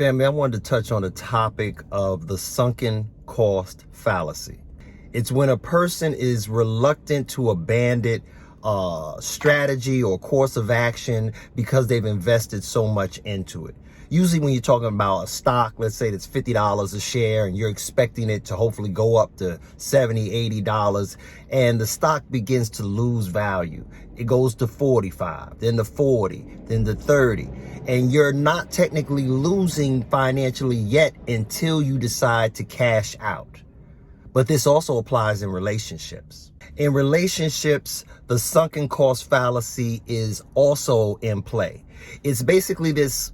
Family, I wanted to touch on the topic of the sunken cost fallacy. It's when a person is reluctant to abandon strategy or course of action because they've invested so much into it. Usually when you're talking about a stock, let's say that's $50 a share and you're expecting it to hopefully go up to $70, $80, and the stock begins to lose value. It goes to 45, then to 40, then to 30. And you're not technically losing financially yet until you decide to cash out. But this also applies in relationships. In relationships, the sunken cost fallacy is also in play. It's basically this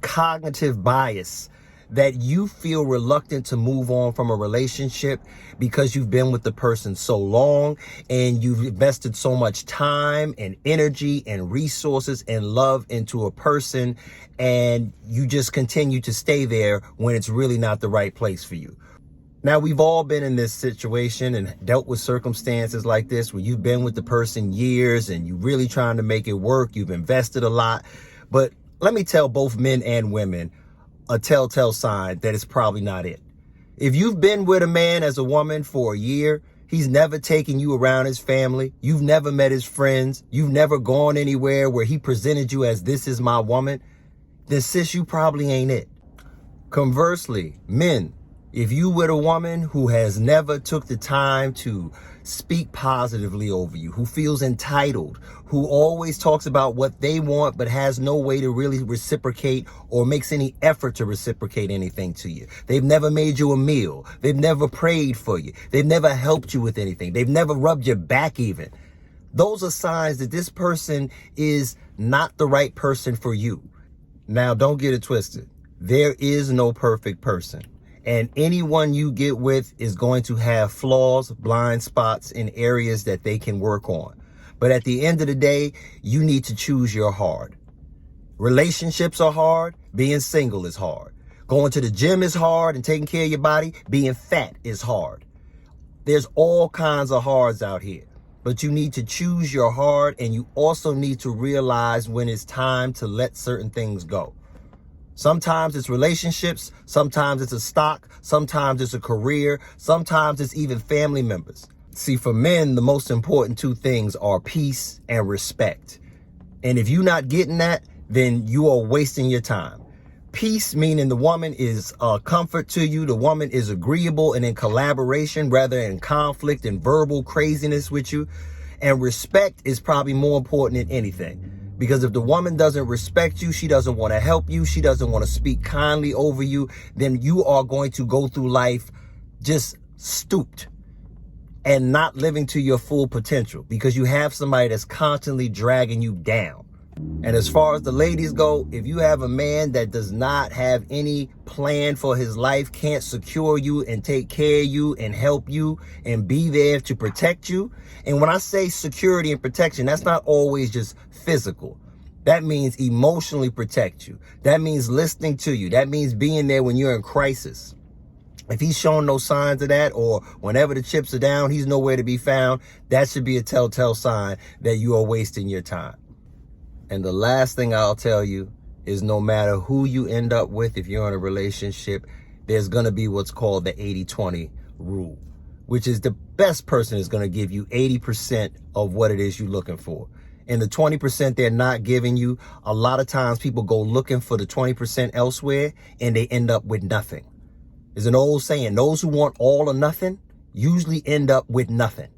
cognitive bias that you feel reluctant to move on from a relationship because you've been with the person so long and you've invested so much time and energy and resources and love into a person, and you just continue to stay there when it's really not the right place for you. Now, we've all been in this situation and dealt with circumstances like this where you've been with the person years and you're really trying to make it work. You've invested a lot. But let me tell both men and women a telltale sign that it's probably not it. If you've been with a man as a woman for a year, he's never taken you around his family, you've never met his friends, you've never gone anywhere where he presented you as this is my woman, then sis, you probably ain't it. Conversely, men, if you with a woman who has never took the time to speak positively over you, who feels entitled, who always talks about what they want but has no way to really reciprocate or makes any effort to reciprocate anything to you. They've never made you a meal. They've never prayed for you. They've never helped you with anything. They've never rubbed your back even. Those are signs that this person is not the right person for you. Now, don't get it twisted. There is no perfect person. And anyone you get with is going to have flaws, blind spots in areas that they can work on. But at the end of the day, you need to choose your hard. Relationships are hard. Being single is hard. Going to the gym is hard and taking care of your body. Being fat is hard. There's all kinds of hards out here. But you need to choose your hard, and you also need to realize when it's time to let certain things go. Sometimes it's relationships, sometimes it's a stock, sometimes it's a career, sometimes it's even family members. See, for men, the most important two things are peace and respect. And if you're not getting that, then you are wasting your time. Peace, meaning the woman is a comfort to you, the woman is agreeable and in collaboration rather than conflict and verbal craziness with you. And respect is probably more important than anything. Because if the woman doesn't respect you, she doesn't want to help you, she doesn't want to speak kindly over you, then you are going to go through life just stooped and not living to your full potential because you have somebody that's constantly dragging you down. And as far as the ladies go, if you have a man that does not have any plan for his life, can't secure you and take care of you and help you and be there to protect you. And when I say security and protection, that's not always just physical. That means emotionally protect you. That means listening to you. That means being there when you're in crisis. If he's showing no signs of that, or whenever the chips are down, he's nowhere to be found, that should be a telltale sign that you are wasting your time. And the last thing I'll tell you is no matter who you end up with, if you're in a relationship, there's going to be what's called the 80-20 rule, which is the best person is going to give you 80% of what it is you're looking for. And the 20% they're not giving you, a lot of times people go looking for the 20% elsewhere and they end up with nothing. There's an old saying, those who want all or nothing usually end up with nothing.